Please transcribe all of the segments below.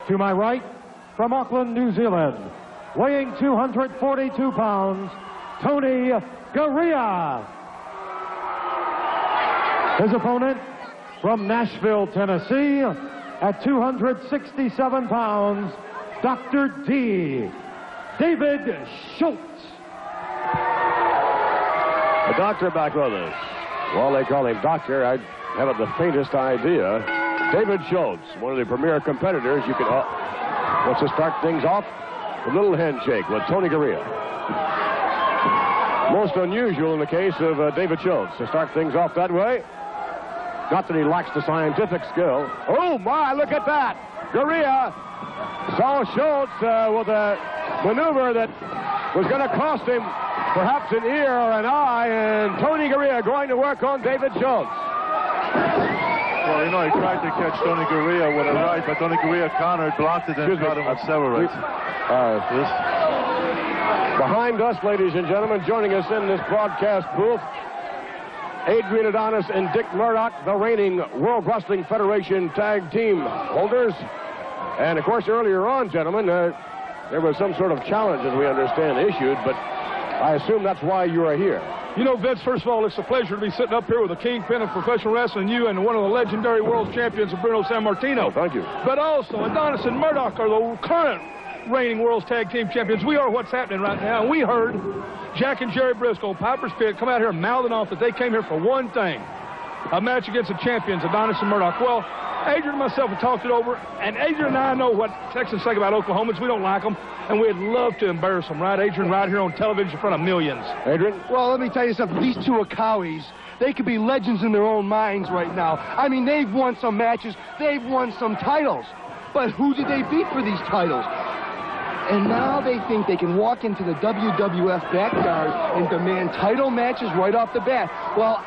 To my right, from Auckland, New Zealand, weighing 242 pounds, Tony Garea. His opponent, from Nashville, Tennessee, at 267 pounds, Dr. D. David Schultz. The doctor back with us. Well, they call him doctor. I haven't the faintest idea. David Schultz, one of the premier competitors. You can let's just start things off. A little handshake with Tony Garea. Most unusual in the case of David Schultz to start things off that way. Not that he lacks the scientific skill. Oh my, look at that! Garea saw Schultz with a maneuver that was going to cost him perhaps an ear or an eye, and Tony Garea going to work on David Schultz. Well, you know, he tried to catch Tony Garea with a right, but Tony Garea countered, blocked it, and caught him with several rights. Behind us, ladies and gentlemen, joining us in this broadcast booth, Adrian Adonis and Dick Murdoch, the reigning World Wrestling Federation tag team holders. And, of course, earlier on, gentlemen, there was some sort of challenge, as we understand, issued, but I assume that's why you are here. You know, Vince, first of all, it's a pleasure to be sitting up here with the kingpin of professional wrestling, you, and one of the legendary world champions of Bruno Sammartino. Oh, thank you. But also, Adonis and Murdoch are the current reigning world's tag team champions. We are what's happening right now. We heard Jack and Jerry Briscoe, Piper's Pit, come out here mouthing off that they came here for one thing, a match against the champions, Adonis and Murdoch. Well, Adrian and myself have talked it over, and Adrian and I know what Texans think about Oklahomans. We don't like them, and we'd love to embarrass them, right, Adrian, right here on television in front of millions. Adrian? Well, let me tell you something. These two Akawis, they could be legends in their own minds right now. I mean, they've won some matches. They've won some titles. But who did they beat for these titles? And now they think they can walk into the WWF backyard and demand title matches right off the bat. Well,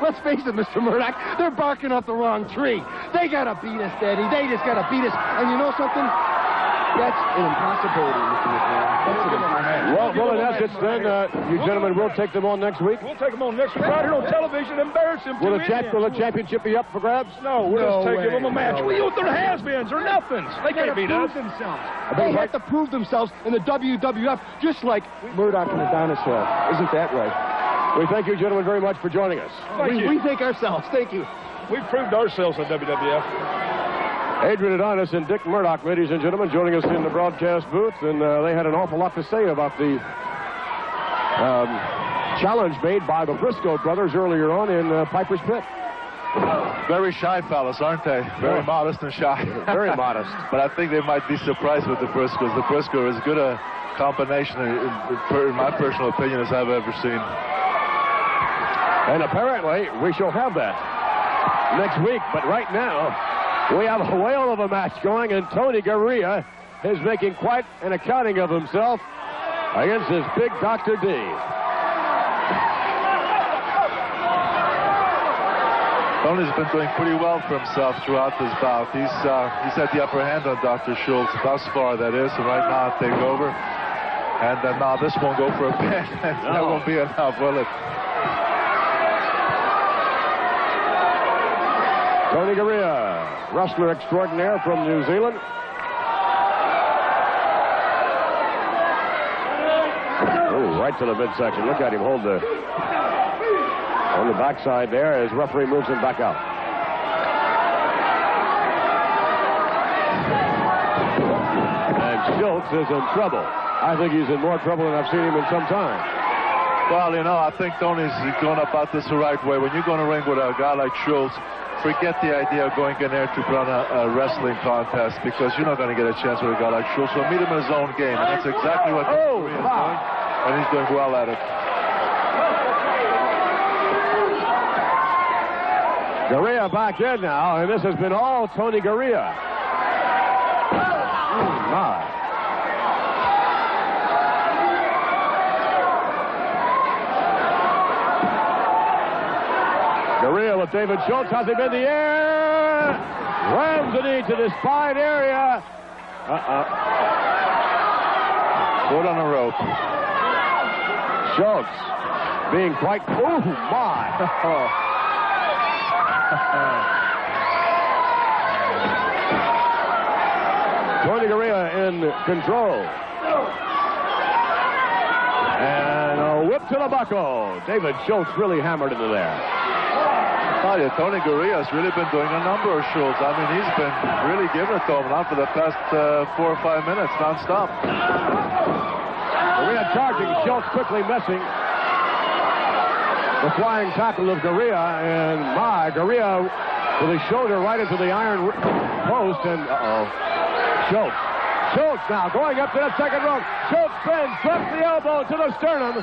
let's face it, Mr. Murdoch, they're barking up the wrong tree. They gotta beat us, Daddy. They just gotta beat us. And you know something? That's an impossibility, Mr. McMahon. That's an impossibility. Well, in essence, then, you gentlemen will take them on next week? We'll take them on next week right here on television and embarrass them. Will the championship be up for grabs? No, we're just taking them a match. They're has-beens. They're nothings. They can't beat us. They have to prove themselves in the WWF, just like Murdoch and Adonis have. Isn't that right? We thank you, gentlemen, very much for joining us. We thank ourselves. Thank you. We've proved ourselves in WWF. Adrian Adonis and Dick Murdoch, ladies and gentlemen, joining us in the broadcast booth, and they had an awful lot to say about the challenge made by the Briscoe brothers earlier on in Piper's Pit. Very shy fellas, aren't they? Very modest and shy. Very modest. But I think they might be surprised with the Briscoes. The Briscoe is as good a combination, in my personal opinion, as I've ever seen. And apparently, we shall have that next week. But right now, we have a whale of a match going, and Tony Garea is making quite an accounting of himself against his big Dr. D. Tony's been doing pretty well for himself throughout this bout. He's had the upper hand on Dr. Schultz thus far, that is, and right now take over. And now this won't go for a pin. That won't be enough, will it? Tony Garea, wrestler extraordinaire from New Zealand. Oh, right to the midsection. Look at him hold on the backside there as referee moves him back out. And Schultz is in trouble. I think he's in more trouble than I've seen him in some time. Well, you know, I think Tony's going about this the right way. When you're going to ring with a guy like Schultz, forget the idea of going in there to run a wrestling contest, because you're not going to get a chance with a guy like Schultz. So meet him in his own game, and that's exactly what Korea is doing, and he's doing well at it. Garea back in now, and this has been all Tony Garea. Oh, my. Garea with David Schultz. Has him in the air. Rams the knee to the spine area. Foot on a rope. Schultz being quite... Oh, my. Tony Garea in control. And a whip to the buckle. David Schultz really hammered into there. Oh, yeah, Tony Garea has really been doing a number of Schultz. I mean, he's been really giving it to him now for the past 4 or 5 minutes, nonstop. Garea charging, Schultz quickly missing the flying tackle of Garea, and Garea with his shoulder right into the iron post, and Schultz now going up to the second rope. Schultz spins, flips the elbow to the sternum.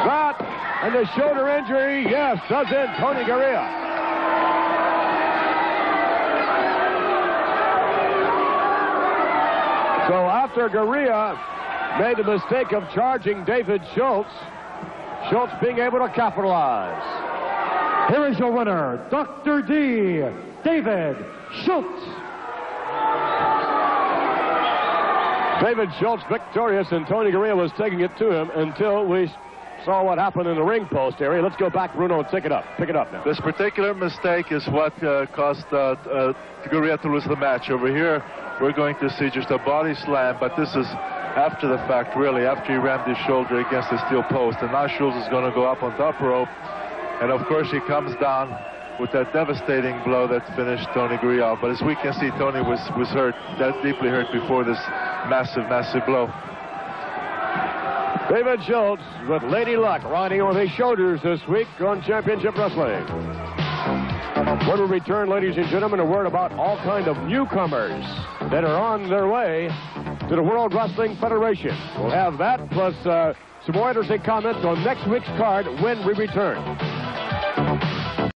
That and the shoulder injury, yes, does in Tony Garea. So after Garea made the mistake of charging David Schultz, Schultz being able to capitalize. Here is your winner, Dr. D, David Schultz. David Schultz victorious, and Tony Garea was taking it to him until we saw what happened in the ring post area. Let's go back, Bruno, and pick it up now. This particular mistake is what caused Garea to lose the match. Over here, we're going to see just a body slam, but this is after the fact, really, after he rammed his shoulder against the steel post. And now Schultz is going to go up on top rope. And, of course, he comes down with that devastating blow that finished Tony Garea. But as we can see, Tony was hurt, that deeply hurt before this massive blow. David Schultz with Lady Luck riding on his shoulders this week on Championship Wrestling. When we return, ladies and gentlemen, a word about all kind of newcomers that are on their way to the World Wrestling Federation. We'll have that plus some more interesting comments on next week's card when we return.